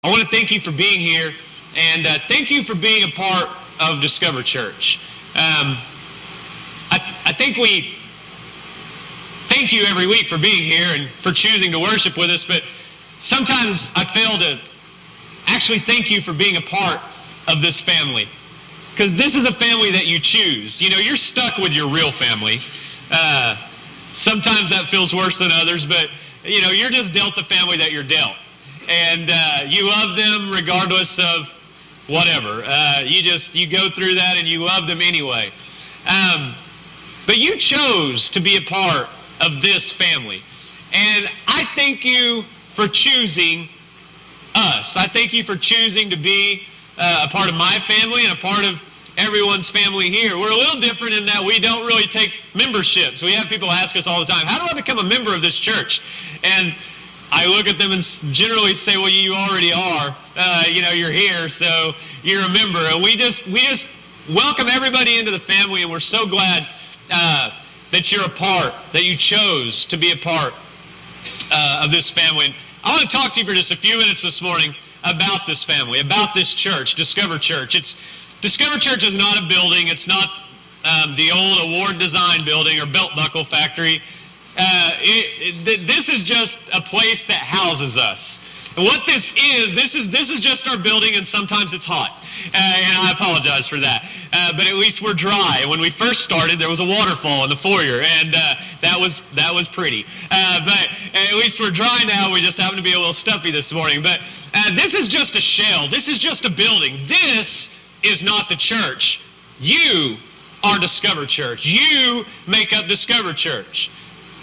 I want to thank you for being here, and thank you for being a part of Discover Church. I think we thank you every week for being here and for choosing to worship with us, but sometimes I fail to actually thank you for being a part of this family, because this is a family that you choose. You know, you're stuck with your real family. Sometimes that feels worse than others, but you know, you're just dealt the family that you're dealt. And you love them regardless of whatever. You go through that and you love them anyway. But you chose to be a part of this family. And I thank you for choosing us. I thank you for choosing to be a part of my family and a part of everyone's family here. We're a little different in that we don't really take memberships. We have people ask us all the time, how do I become a member of this church? And I look at them and generally say, well, you already are. You're here, so you're a member. And we just welcome everybody into the family, and we're so glad that you're a part, that you chose to be a part of this family. And I want to talk to you for just a few minutes this morning about this family, about this church, Discover Church. Discover Church is not a building. It's not the old award design building or belt buckle factory. This is just a place that houses us. And what this is just our building, and sometimes it's hot. And I apologize for that. But at least we're dry. When we first started, there was a waterfall in the foyer, and that was pretty. But at least we're dry now. We just happen to be a little stuffy this morning. But this is just a shell. This is just a building. This is not the church. You are Discover Church. You make up Discover Church.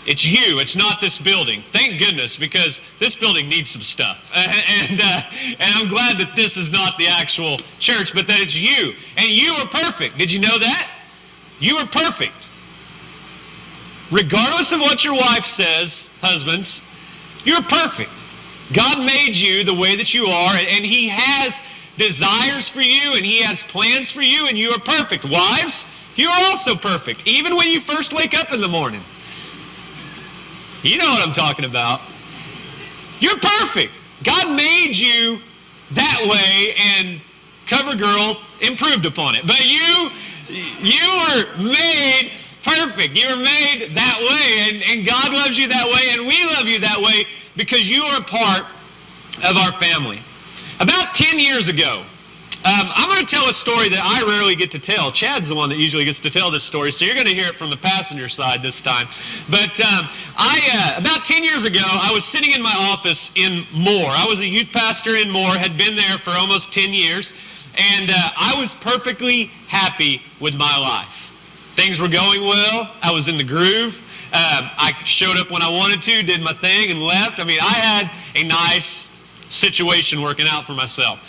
It's you. It's not this building. Thank goodness, because this building needs some stuff. And I'm glad that this is not the actual church, but that it's you. And you are perfect. Did you know that? You are perfect. Regardless of what your wife says, husbands, you're perfect. God made you the way that you are, and He has desires for you, and He has plans for you, and you are perfect. Wives, you are also perfect, even when you first wake up in the morning. You know what I'm talking about. You're perfect. God made you that way, and CoverGirl improved upon it. But you were made perfect. You were made that way, and God loves you that way, and we love you that way because you are a part of our family. About 10 years ago, I'm going to tell a story that I rarely get to tell. Chad's the one that usually gets to tell this story, so you're going to hear it from the passenger side this time. But about 10 years ago, I was sitting in my office in Moore. I was a youth pastor in Moore, had been there for almost 10 years, and I was perfectly happy with my life. Things were going well. I was in the groove. I showed up when I wanted to, did my thing, and left. I mean, I had a nice situation working out for myself.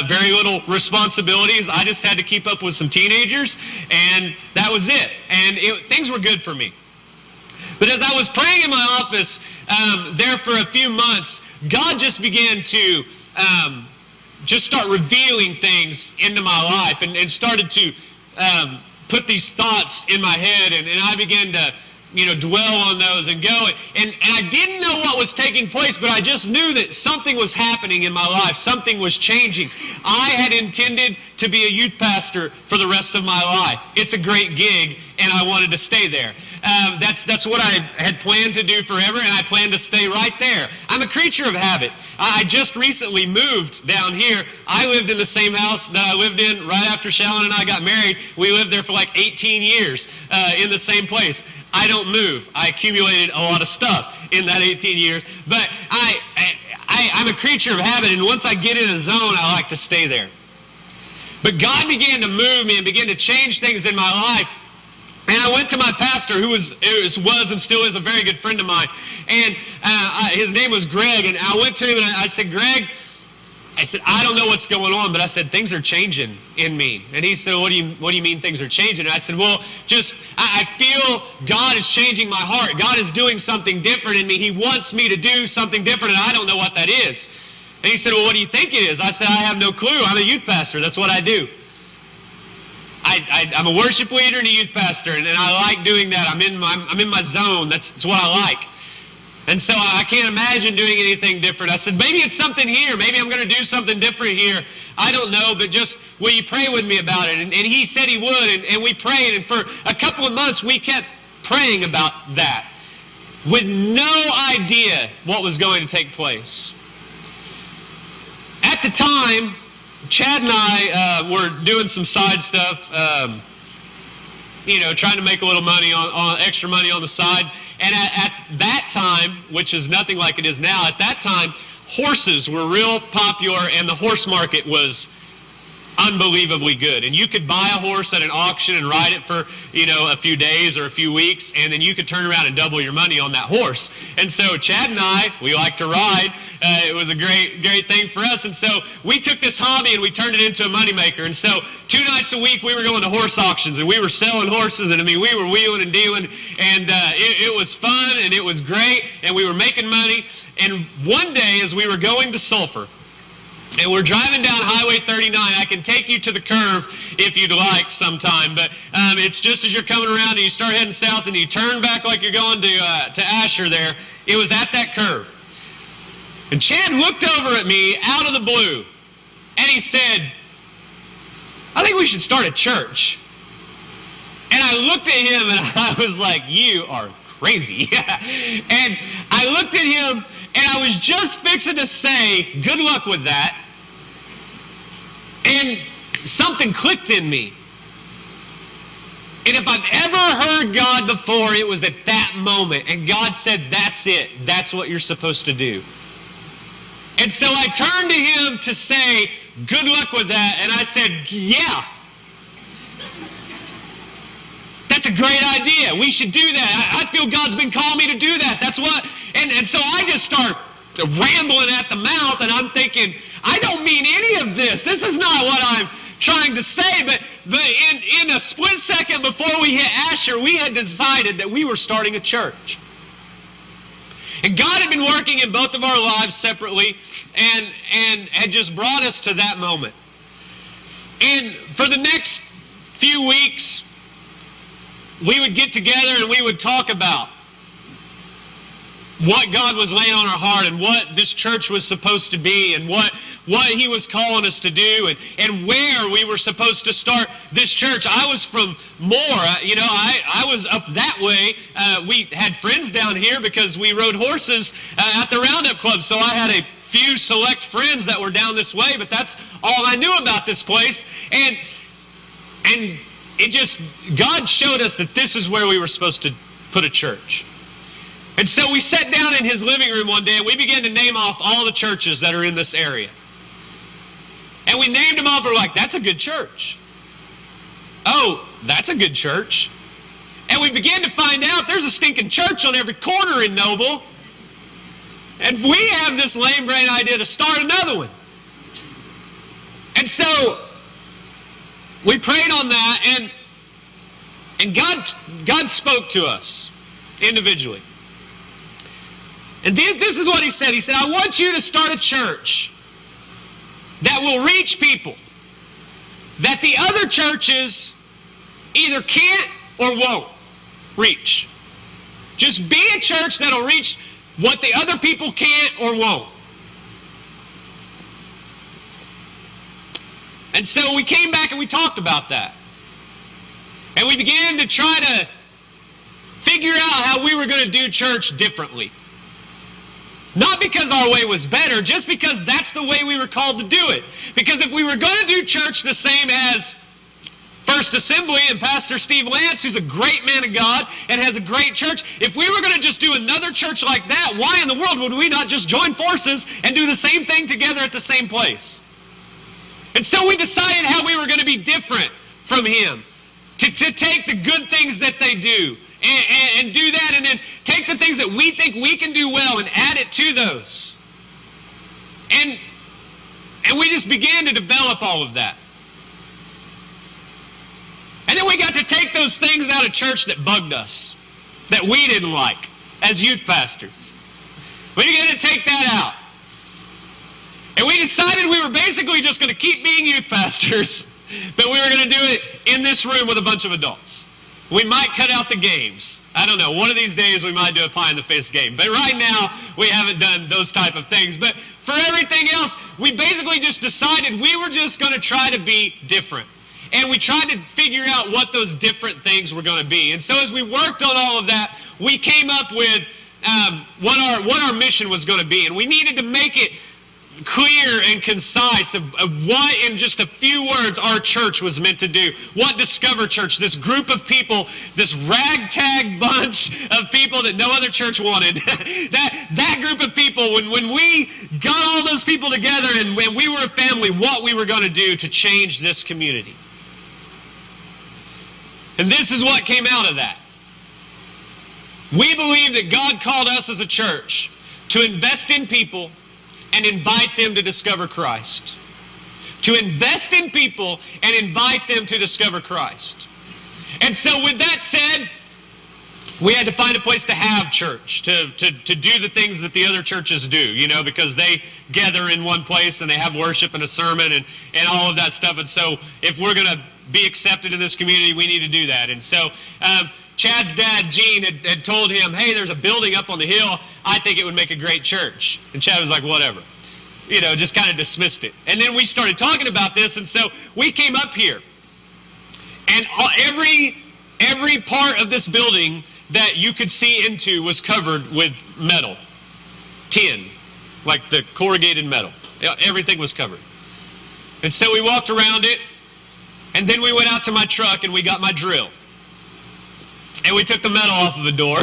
Very little responsibilities. I just had to keep up with some teenagers, and that was it. And things were good for me. But as I was praying in my office there for a few months, God just began to just start revealing things into my life, and started to put these thoughts in my head, and I began to dwell on those and go. And I didn't know what was taking place, but I just knew that something was happening in my life. Something was changing. I had intended to be a youth pastor for the rest of my life. It's a great gig, and I wanted to stay there. That's what I had planned to do forever, and I planned to stay right there. I'm a creature of habit. I just recently moved down here. I lived in the same house that I lived in right after Shallon and I got married. We lived there for like 18 years in the same place. I don't move. I accumulated a lot of stuff in that 18 years, but I'm a creature of habit, and once I get in a zone, I like to stay there. But God began to move me and began to change things in my life, and I went to my pastor, who was and still is a very good friend of mine, and his name was Greg, and I went to him and I said, Greg, I don't know what's going on, but I said, things are changing in me. And he said, what do you mean things are changing? And I said, well, I feel God is changing my heart. God is doing something different in me. He wants me to do something different, and I don't know what that is. And he said, well, what do you think it is? I said, I have no clue. I'm a youth pastor. That's what I do. I'm a worship leader and a youth pastor, and I like doing that. I'm in my zone. That's what I like. And so I can't imagine doing anything different. I said, maybe it's something here. Maybe I'm going to do something different here. I don't know, but just will you pray with me about it? And he said he would, and we prayed. And for a couple of months, we kept praying about that with no idea what was going to take place. At the time, Chad and I were doing some side stuff, trying to make a little money on extra money on the side. And at that time, which is nothing like it is now, at that time, horses were real popular, and the horse market was unbelievably good. And you could buy a horse at an auction and ride it for, a few days or a few weeks, and then you could turn around and double your money on that horse. And so Chad and I, we like to ride. It was a great thing for us. And so we took this hobby and we turned it into a moneymaker. And so 2 nights a week we were going to horse auctions, and we were selling horses, and we were wheeling and dealing, and it was fun and it was great, and we were making money. And one day as we were going to Sulphur, and we're driving down Highway 39. I can take you to the curve if you'd like sometime, but it's just as you're coming around and you start heading south and you turn back like you're going to Asher there. It was at that curve. And Chad looked over at me out of the blue, and he said, I think we should start a church. And I looked at him and I was like, you are crazy. And I looked at him and I was just fixing to say, good luck with that. And something clicked in me. And if I've ever heard God before, it was at that moment. And God said, that's it. That's what you're supposed to do. And so I turned to him to say, good luck with that. And I said, yeah. That's a great idea. We should do that. I feel God's been calling me to do that. That's what. And so I just start rambling at the mouth, and I'm thinking, I don't mean any of this. This is not what I'm trying to say. But in a split second before we hit Asher, we had decided that we were starting a church. And God had been working in both of our lives separately and had just brought us to that moment. And for the next few weeks, we would get together and we would talk about what God was laying on our heart and what this church was supposed to be and what He was calling us to do and where we were supposed to start this church. I was from Moore. I was up that way. We had friends down here because we rode horses at the Roundup Club. So I had a few select friends that were down this way, but that's all I knew about this place. And it just, God showed us that this is where we were supposed to put a church. And so we sat down in his living room one day and we began to name off all the churches that are in this area. And we named them off. We're like, that's a good church. Oh, that's a good church. And we began to find out there's a stinking church on every corner in Noble. And we have this lame brain idea to start another one. And so we prayed on that, and God spoke to us individually. And this is what He said. He said, I want you to start a church that will reach people that the other churches either can't or won't reach. Just be a church that'll reach what the other people can't or won't. And so we came back and we talked about that. And we began to try to figure out how we were going to do church differently. Not because our way was better, just because that's the way we were called to do it. Because if we were going to do church the same as First Assembly and Pastor Steve Lance, who's a great man of God and has a great church, if we were going to just do another church like that, why in the world would we not just join forces and do the same thing together at the same place? And so we decided how we were going to be different from him. To take the good things that they do and do that, and then take the things that we think we can do well and add it to those. And we just began to develop all of that. And then we got to take those things out of church that bugged us, that we didn't like as youth pastors. We began to take that out. And we decided we were basically just going to keep being youth pastors, but we were going to do it in this room with a bunch of adults. We might cut out the games. I don't know. One of these days we might do a pie in the face game. But right now we haven't done those type of things. But for everything else, we basically just decided we were just going to try to be different. And we tried to figure out what those different things were going to be. And so as we worked on all of that, we came up with what our mission was going to be. And we needed to make it clear and concise of what, in just a few words, our church was meant to do. What Discover Church, this group of people, this ragtag bunch of people that no other church wanted, that group of people, when we got all those people together and when we were a family, what we were going to do to change this community. And this is what came out of that. We believe that God called us as a church to invest in people and invite them to discover Christ. To invest in people and invite them to discover Christ. And so with that said, we had to find a place to have church, to do the things that the other churches do, because they gather in one place and they have worship and a sermon and all of that stuff. And so if we're going to be accepted in this community, we need to do that. And so Chad's dad, Gene, had told him, hey, there's a building up on the hill. I think it would make a great church. And Chad was like, whatever. Just kind of dismissed it. And then we started talking about this, and so we came up here. And every part of this building that you could see into was covered with metal. Tin. Like the corrugated metal. Everything was covered. And so we walked around it, and then we went out to my truck and we got my drill. And we took the metal off of the door,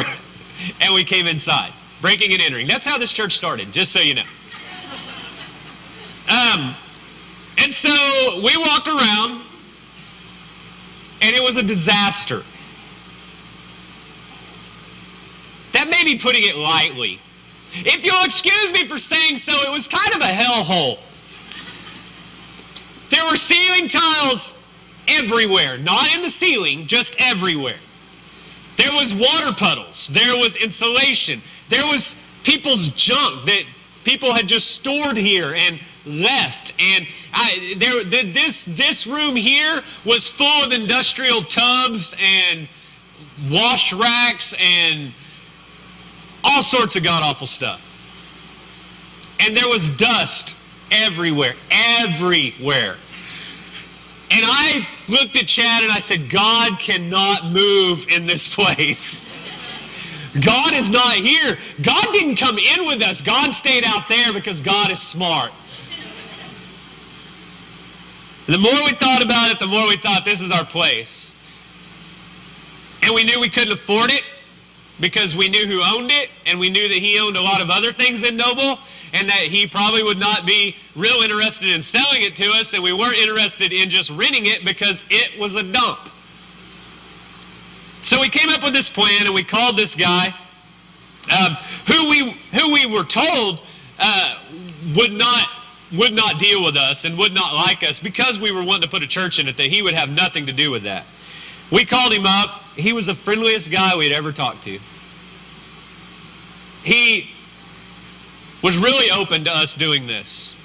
and we came inside, breaking and entering. That's how this church started, just so you know. And so we walked around, and it was a disaster. That may be putting it lightly. If you'll excuse me for saying so, it was kind of a hellhole. There were ceiling tiles everywhere, not in the ceiling, just everywhere. There was water puddles. There was insulation. There was people's junk that people had just stored here and left. And this room here was full of industrial tubs and wash racks and all sorts of god-awful stuff. And there was dust everywhere. Everywhere. And I looked at Chad and I said, God cannot move in this place. God is not here. God didn't come in with us. God stayed out there because God is smart. And the more we thought about it, the more we thought this is our place. And we knew we couldn't afford it because we knew who owned it, and we knew that he owned a lot of other things in Noble, and that he probably would not be real interested in selling it to us, and we weren't interested in just renting it because it was a dump. So we came up with this plan, and we called this guy, who we were told would not deal with us and would not like us because we were wanting to put a church in it, that he would have nothing to do with that. We called him up. He was the friendliest guy we'd ever talked to. He was really open to us doing this.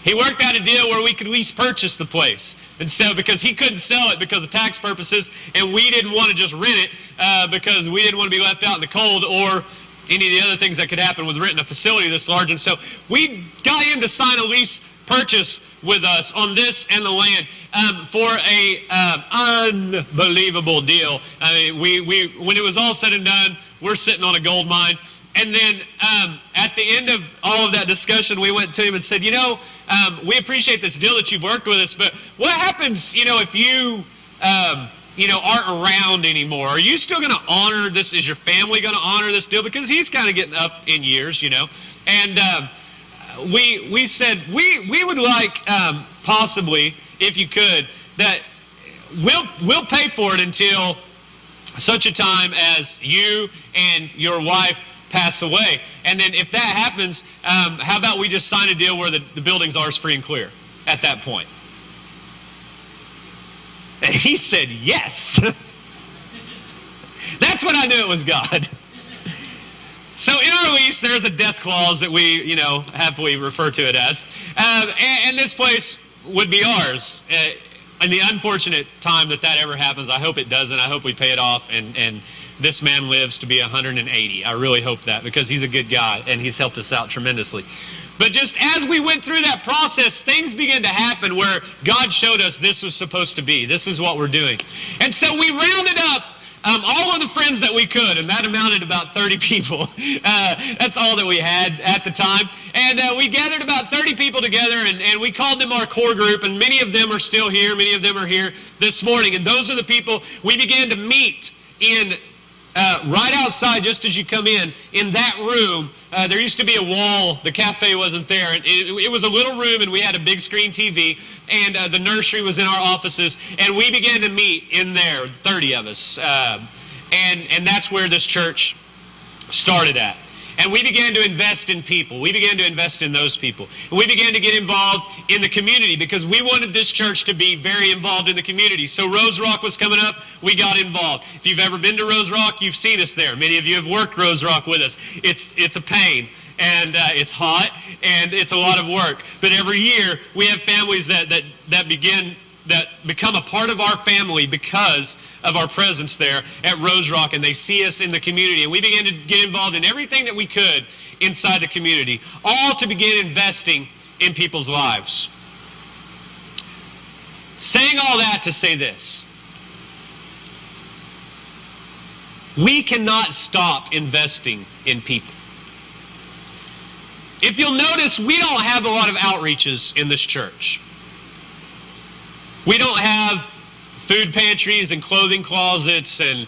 He worked out a deal where we could at least purchase the place. And so, because he couldn't sell it because of tax purposes, and we didn't want to just rent it because we didn't want to be left out in the cold or any of the other things that could happen with renting a facility this large. And so we got him to sign a lease purchase with us on this and the land for a unbelievable deal. I mean, we when it was all said and done, we're sitting on a gold mine. And then at the end of all of that discussion, we went to him and said, we appreciate this deal that you've worked with us, but what happens, if you, aren't around anymore? Are you still going to honor this? Is your family going to honor this deal? Because he's kind of getting up in years, And we said, we would like, possibly, if you could, that we'll pay for it until such a time as you and your wife pass away. And then if that happens, how about we just sign a deal where the building's ours free and clear at that point? And he said, yes. That's when I knew it was God. So in our lease, there's a death clause that we, happily refer to it as. And this place would be ours in the unfortunate time that ever happens, I hope it doesn't. I hope we pay it off and this man lives to be 180. I really hope that, because he's a good guy and he's helped us out tremendously. But just as we went through that process, things began to happen where God showed us this was supposed to be. This is what we're doing. And so we rounded up all of the friends that we could, and that amounted to about 30 people. That's all that we had at the time. And we gathered about 30 people together, and we called them our core group, and many of them are still here. Many of them are here this morning. And those are the people we began to meet in right outside, just as you come in that room. There used to be a wall. The cafe wasn't there. It was a little room, and we had a big screen TV, and the nursery was in our offices, and we began to meet in there, 30 of us. And that's where this church started at. And we began to invest in people. We began to invest in those people. And we began to get involved in the community because we wanted this church to be very involved in the community. So Rose Rock was coming up. We got involved. If you've ever been to Rose Rock, you've seen us there. Many of you have worked Rose Rock with us. It's a pain. And it's hot. And it's a lot of work. But every year, we have families that become a part of our family because of our presence there at Rose Rock, and they see us in the community. And we began to get involved in everything that we could inside the community, all to begin investing in people's lives. Saying all that to say this: we cannot stop investing in people. If you'll notice, we don't have a lot of outreaches in this church. We don't have food pantries and clothing closets and,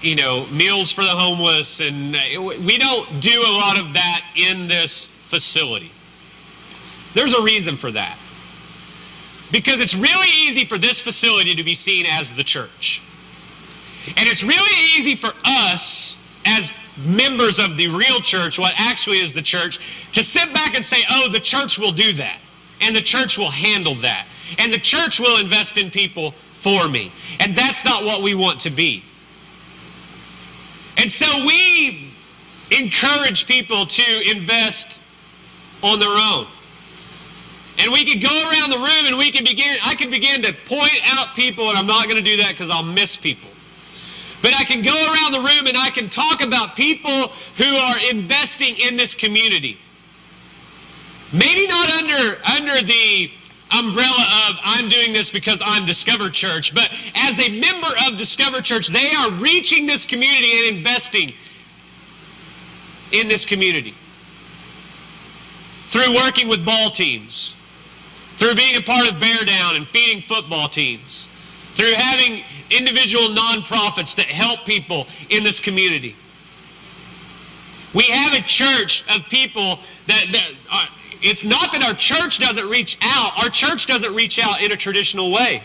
meals for the homeless. And we don't do a lot of that in this facility. There's a reason for that. Because it's really easy for this facility to be seen as the church. And it's really easy for us as members of the real church, what actually is the church, to sit back and say, oh, the church will do that. And the church will handle that. And the church will invest in people for me. And that's not what we want to be. And so we encourage people to invest on their own. And we could go around the room and I can begin to point out people, and I'm not going to do that because I'll miss people. But I can go around the room and I can talk about people who are investing in this community. Maybe not under the umbrella of I'm doing this because I'm Discover Church, but as a member of Discover Church, they are reaching this community and investing in this community. Through working with ball teams, through being a part of Bear Down and feeding football teams, through having individual nonprofits that help people in this community. We have a church of people that it's not that our church doesn't reach out. Our church doesn't reach out in a traditional way.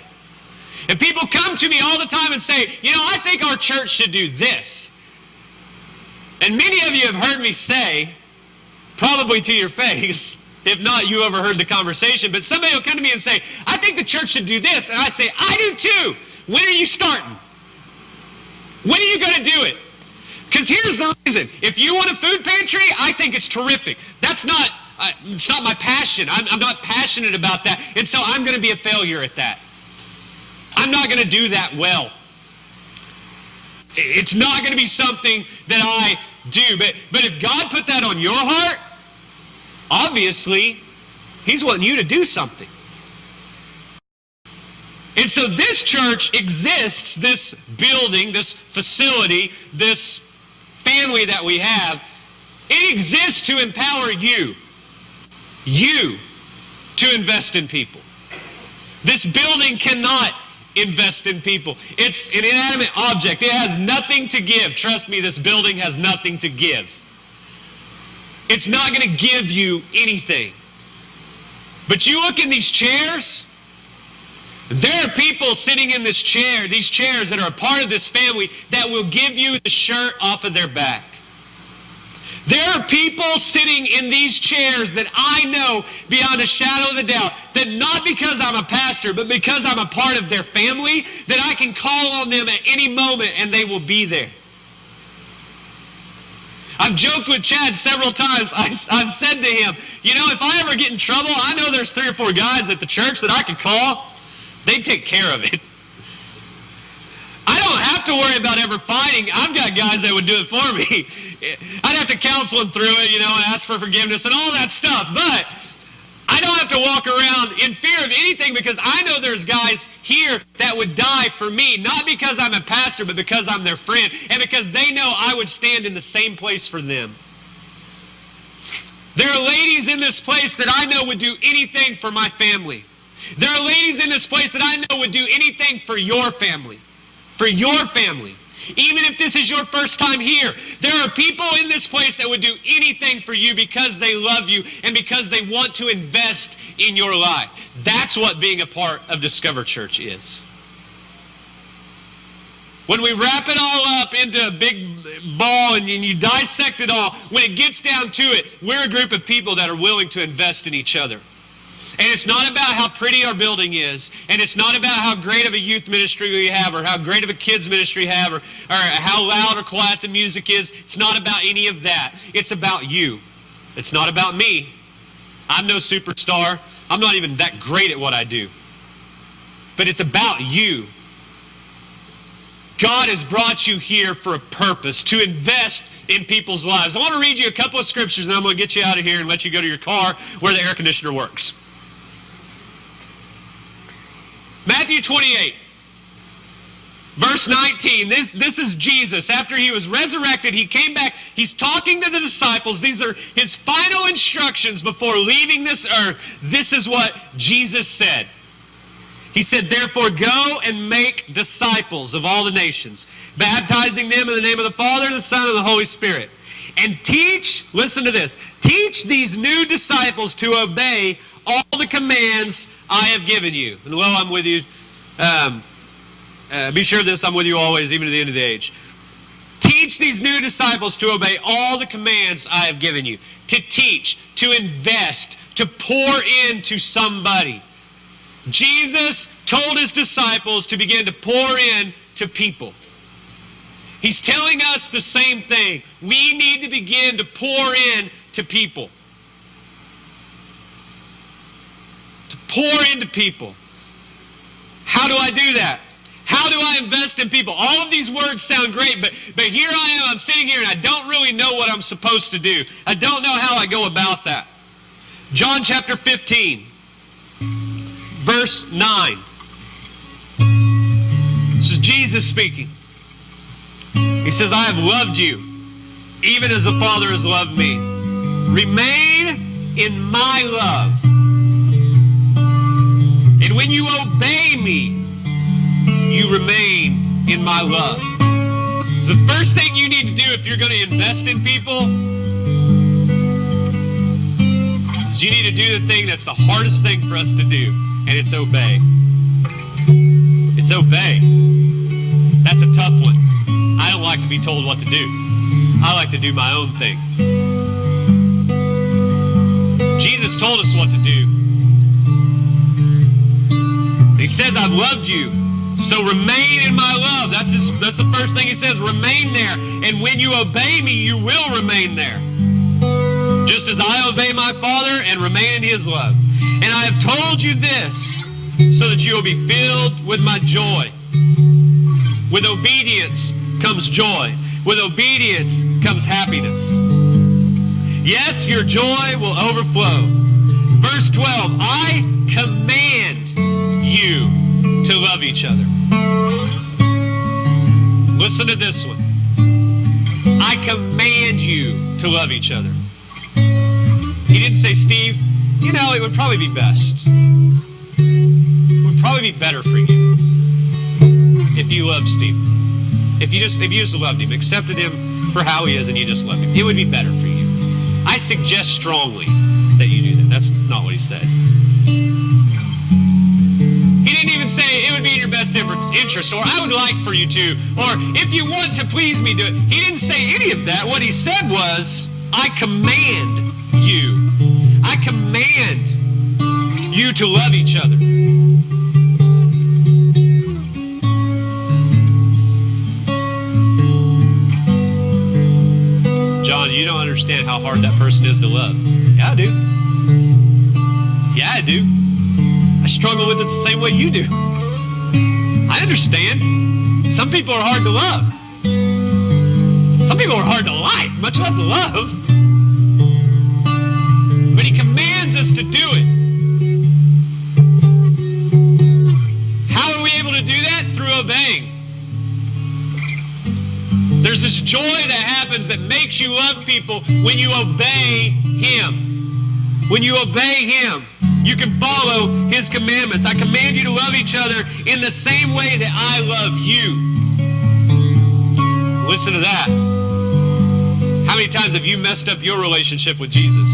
And people come to me all the time and say, I think our church should do this. And many of you have heard me say, probably to your face, if not, you overheard the conversation, but somebody will come to me and say, I think the church should do this. And I say, I do too. When are you starting? When are you going to do it? Because here's the reason. If you want a food pantry, I think it's terrific. It's not my passion. I'm not passionate about that. And so I'm going to be a failure at that. I'm not going to do that well. It's not going to be something that I do. But if God put that on your heart, obviously, He's wanting you to do something. And so this church exists, this building, this facility, this family that we have, it exists to empower you to invest in people. This building cannot invest in people. It's an inanimate object. It has nothing to give. Trust me, this building has nothing to give. It's not going to give you anything. But you look in these chairs, there are people sitting in these chairs that are a part of this family that will give you the shirt off of their back. There are people sitting in these chairs that I know beyond a shadow of a doubt that not because I'm a pastor, but because I'm a part of their family, that I can call on them at any moment and they will be there. I've joked with Chad several times. I've said to him, if I ever get in trouble, I know there's 3 or 4 guys at the church that I can call. They take care of it. I don't have to worry about ever fighting. I've got guys that would do it for me. I'd have to counsel them through it, and ask for forgiveness and all that stuff. But I don't have to walk around in fear of anything, because I know there's guys here that would die for me, not because I'm a pastor, but because I'm their friend, and because they know I would stand in the same place for them. There are ladies in this place that I know would do anything for my family. There are ladies in this place that I know would do anything for your family. For your family. Even if this is your first time here, there are people in this place that would do anything for you because they love you and because they want to invest in your life. That's what being a part of Discover Church is. When we wrap it all up into a big ball and you dissect it all, when it gets down to it, we're a group of people that are willing to invest in each other. And it's not about how pretty our building is, and it's not about how great of a youth ministry we have, or how great of a kids ministry we have, or how loud or quiet the music is. It's not about any of that. It's about you. It's not about me. I'm no superstar. I'm not even that great at what I do. But it's about you. God has brought you here for a purpose, to invest in people's lives. I want to read you a couple of scriptures, and then I'm going to get you out of here and let you go to your car where the air conditioner works. Matthew 28, verse 19. This is Jesus. After he was resurrected, he came back. He's talking to the disciples. These are his final instructions before leaving this earth. This is what Jesus said. He said, "Therefore go and make disciples of all the nations, baptizing them in the name of the Father, and the Son, and the Holy Spirit. And teach," listen to this, "teach these new disciples to obey all the commands I have given you." And lo, I'm with you. Be sure of this, I'm with you always, even to the end of the age. Teach these new disciples to obey all the commands I have given you. To teach, to invest, to pour into somebody. Jesus told his disciples to begin to pour in to people. He's telling us the same thing. We need to begin to pour in to people. To pour into people. How do I do that? How do I invest in people? All of these words sound great, but here I am, I'm sitting here, and I don't really know what I'm supposed to do. I don't know how I go about that. John chapter 15. Verse 9. This is Jesus speaking. He says, "I have loved you, even as the Father has loved me. Remain in my love. And when you obey me, you remain in my love." The first thing you need to do if you're going to invest in people is you need to do the thing that's the hardest thing for us to do. And it's obey. It's obey. That's a tough one. I don't like to be told what to do. I like to do my own thing. Jesus told us what to do. He says, "I've loved you, so remain in my love." That's the first thing he says. Remain there. And when you obey me, you will remain there. Just as I obey my Father and remain in his love. "And I have told you this, so that you will be filled with my joy." With obedience comes joy. With obedience comes happiness. Yes, your joy will overflow. Verse 12, "I command you to love each other." Listen to this one. I command you to love each other. He didn't say, "Steve, it would probably be best. It would probably be better for you if you loved Steve. If you just loved him, accepted him for how he is, and you just loved him. It would be better for you. I suggest strongly that you do that." That's not what he said. He didn't even say it would be in your best interest, or "I would like for you to," or "if you want to please me, do it." He didn't say any of that. What he said was, "I command you. I command you to love each other." John, you don't understand how hard that person is to love. Yeah, I do. Yeah, I do. I struggle with it the same way you do. I understand. Some people are hard to love. Some people are hard to like, much less love. But he commands us to do it. How are we able to do that? Through obeying. There's this joy that happens that makes you love people when you obey him. When you obey him, you can follow his commandments. I command you to love each other in the same way that I love you. Listen to that. How many times have you messed up your relationship with Jesus?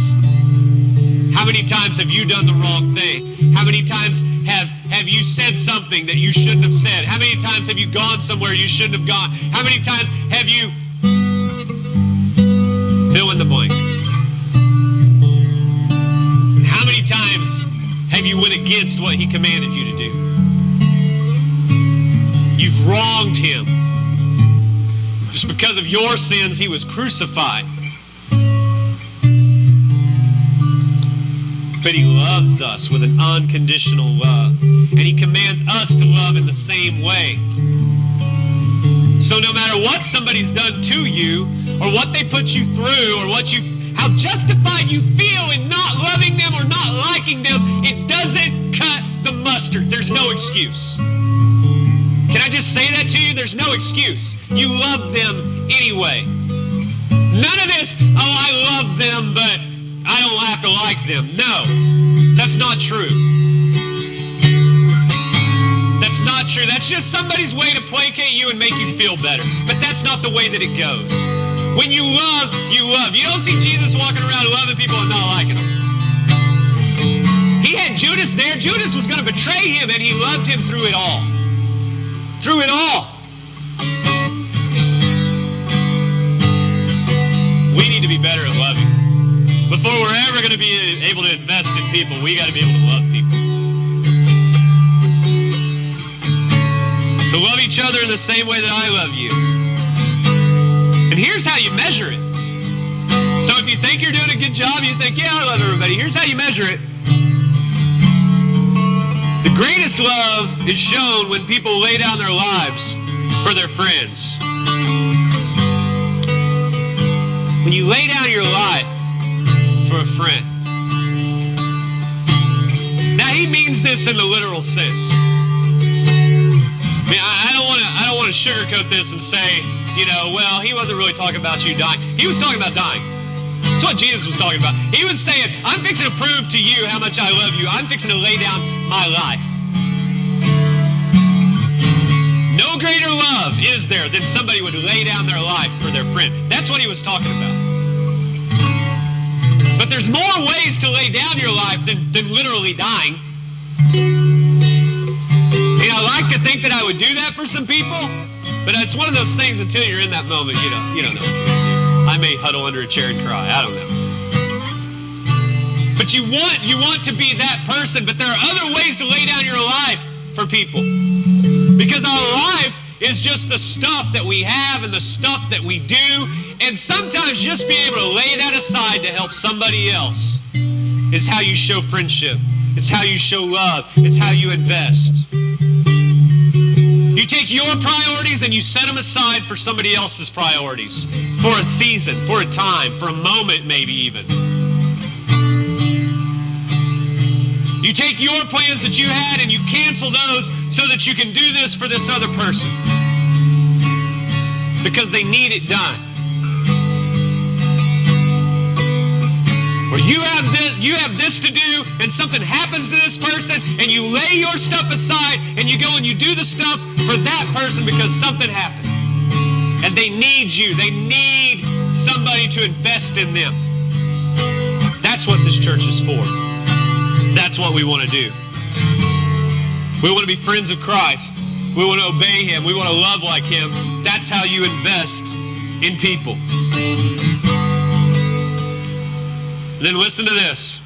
How many times have you done the wrong thing? How many times have you said something that you shouldn't have said? How many times have you gone somewhere you shouldn't have gone? How many times have you... Fill in the blank. How many times have you went against what he commanded you to do? You've wronged him. Just because of your sins, he was crucified. But he loves us with an unconditional love. And he commands us to love in the same way. So no matter what somebody's done to you, or what they put you through, or how justified you feel in not loving them or not liking them, it doesn't cut the mustard. There's no excuse. Can I just say that to you? There's no excuse. You love them anyway. None of this, oh, I love them, but I don't have to like them. No, that's not true. That's not true. That's just somebody's way to placate you and make you feel better. But that's not the way that it goes. When you love, you love. You don't see Jesus walking around loving people and not liking them. He had Judas there. Judas was going to betray him, and he loved him through it all. Through it all. We need to be better at loving. Before we're ever going to be able to invest in people, we got to be able to love people. So love each other in the same way that I love you. And here's how you measure it. So if you think you're doing a good job, you think, yeah, I love everybody. Here's how you measure it. The greatest love is shown when people lay down their lives for their friends. When you lay down your life for a friend. Now he means this in the literal sense. I mean, I don't want to sugarcoat this and say, well, he wasn't really talking about you dying. He was talking about dying. That's what Jesus was talking about. He was saying, I'm fixing to prove to you how much I love you. I'm fixing to lay down my life. No greater love is there than somebody would lay down their life for their friend. That's what he was talking about. But there's more ways to lay down your life than literally dying. And I like to think that I would do that for some people, but it's one of those things until you're in that moment, you don't know what you're going to do. I may huddle under a chair and cry. I don't know. But you want to be that person, but there are other ways to lay down your life for people. Because our life is just the stuff that we have and the stuff that we do. And sometimes just being able to lay that aside to help somebody else is how you show friendship. It's how you show love. It's how you invest. You take your priorities and you set them aside for somebody else's priorities. For a season, for a time, for a moment maybe even. You take your plans that you had and you cancel those so that you can do this for this other person. Because they need it done. Or you have this to do and something happens to this person and you lay your stuff aside and you go and you do the stuff for that person because something happened. And they need you. They need somebody to invest in them. That's what this church is for. That's what we want to do. We want to be friends of Christ. We want to obey him. We want to love like him. That's how you invest in people. Then listen to this.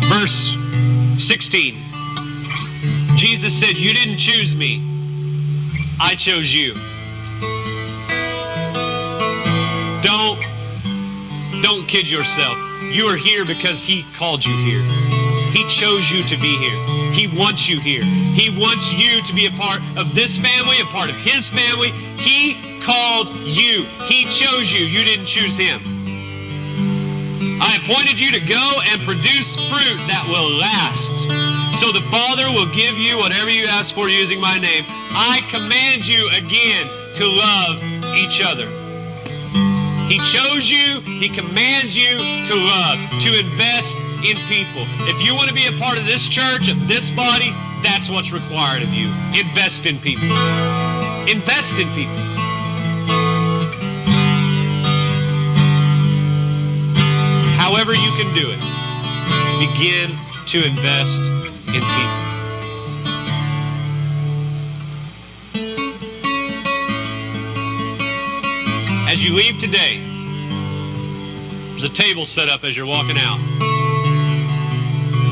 Verse 16. Jesus said, you didn't choose me. I chose you. Don't kid yourself. You are here because he called you here. He chose you to be here. He wants you here. He wants you to be a part of this family, a part of His family. He called you. He chose you. You didn't choose Him. I appointed you to go and produce fruit that will last. So the Father will give you whatever you ask for using my name. I command you again to love each other. He chose you. He commands you to love, to invest in people. If you want to be a part of this church, of this body, that's what's required of you. Invest in people. Invest in people. However you can do it, begin to invest in people. As you leave today, there's a table set up as you're walking out.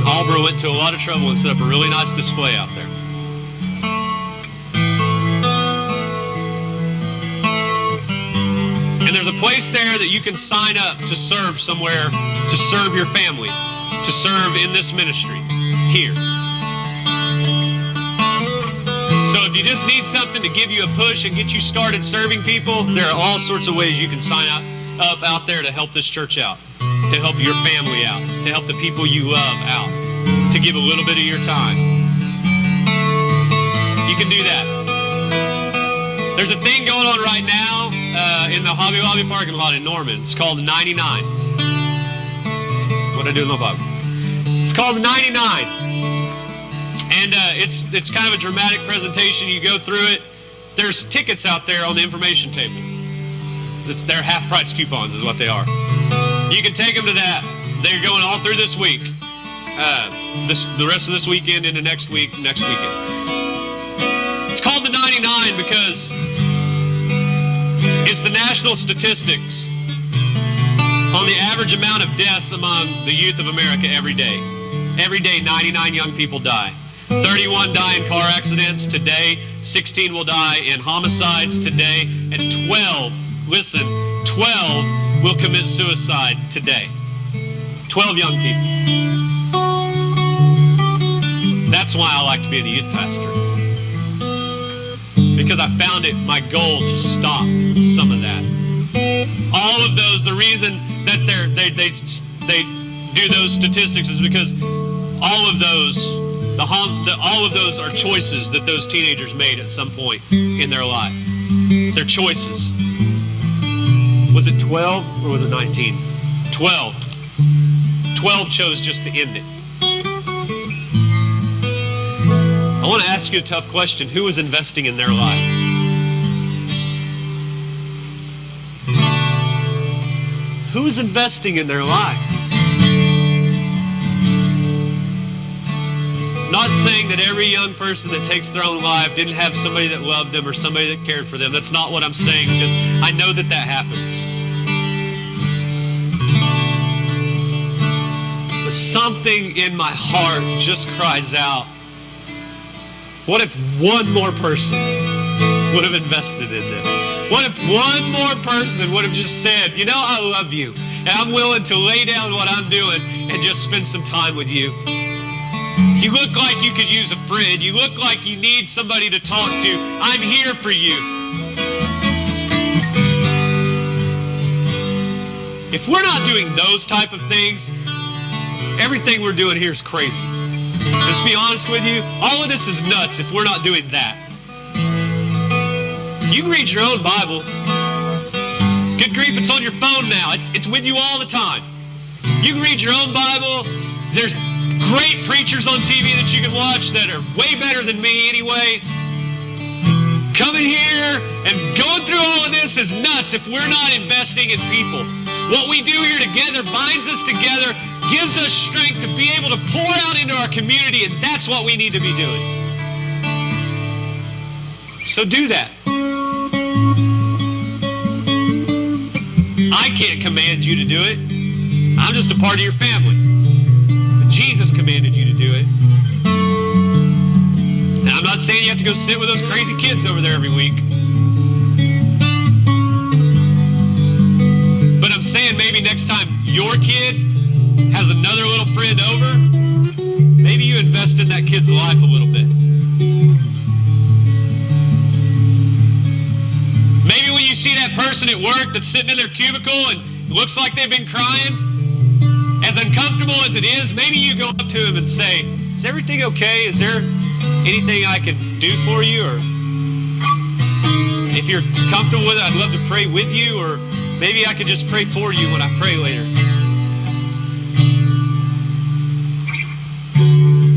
Albro went to a lot of trouble and set up a really nice display out there. And there's a place there that you can sign up to serve somewhere, to serve your family, to serve in this ministry here. So if you just need something to give you a push and get you started serving people, there are all sorts of ways you can sign up out there to help this church out, to help your family out, to help the people you love out, to give a little bit of your time. You can do that. There's a thing going on right now in the Hobby Lobby parking lot in Norman. It's called 99. What did I do with my Bible? It's called 99. And it's kind of a dramatic presentation. You go through it. There's tickets out there on the information table. They're half-price coupons is what they are. You can take them to that. They're going all through this week. The rest of this weekend into next weekend. It's called the 99 because it's the national statistics on the average amount of deaths among the youth of America every day. Every day, 99 young people die. 31 die in car accidents today. 16 will die in homicides today. And 12 will commit suicide today. 12 young people. That's why I like to be the youth pastor. Because I found it my goal to stop some of that. All of those, the reason that they do those statistics is because all of those are choices that those teenagers made at some point in their life. They're choices. Was it 12 or was it 19? 12. 12 chose just to end it. I want to ask you a tough question. Who is investing in their life? Who is investing in their life? Not saying that every young person that takes their own life didn't have somebody that loved them or somebody that cared for them. That's not what I'm saying, because I know that happens. But something in my heart just cries out, what if one more person would have invested in them? What if one more person would have just said, you know, I love you, and I'm willing to lay down what I'm doing and just spend some time with you. You look like you could use a friend. You look like you need somebody to talk to. I'm here for you. If we're not doing those type of things, everything we're doing here is crazy. Just be honest with you, all of this is nuts if we're not doing that. You can read your own Bible. Good grief, it's on your phone now. It's with you all the time. You can read your own Bible. There's great preachers on TV that you can watch that are way better than me anyway. Coming here and going through all of this is nuts if we're not investing in people. What we do here together binds us together, gives us strength to be able to pour out into our community, and that's what we need to be doing. So do that. I can't command you to do it. I'm just a part of your family. But Jesus commanded you to do it. Now, I'm not saying you have to go sit with those crazy kids over there every week. But I'm saying maybe next time your kid has another little friend over, person at work that's sitting in their cubicle and looks like they've been crying, as uncomfortable as it is, maybe you go up to them and say, is everything okay? Is there anything I can do for you? Or if you're comfortable with it, I'd love to pray with you, or maybe I could just pray for you when I pray later.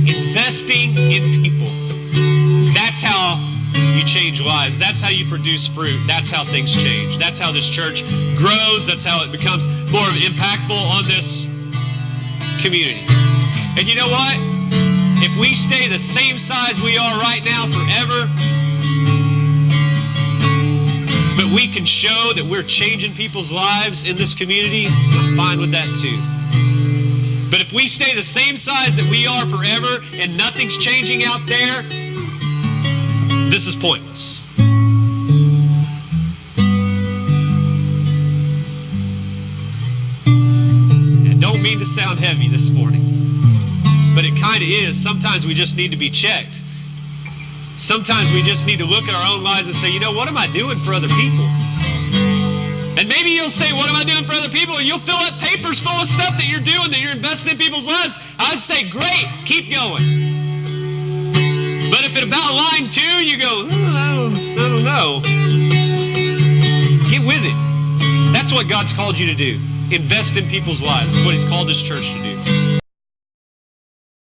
Investing in people. That's how you change lives. That's how you produce fruit. That's how things change. That's how this church grows. That's how it becomes more impactful on this community. And you know what? If we stay the same size we are right now forever, but we can show that we're changing people's lives in this community, I'm fine with that too. But if we stay the same size that we are forever and nothing's changing out there, this is pointless. I don't mean to sound heavy this morning, but it kind of is. Sometimes we just need to be checked. Sometimes we just need to look at our own lives and say, you know, what am I doing for other people? And maybe you'll say, what am I doing for other people? And you'll fill out papers full of stuff that you're doing, that you're investing in people's lives. I'd say, great, keep going. But if at about line 2, you go, I don't know. Get with it. That's what God's called you to do. Invest in people's lives. That's what He's called this church to do.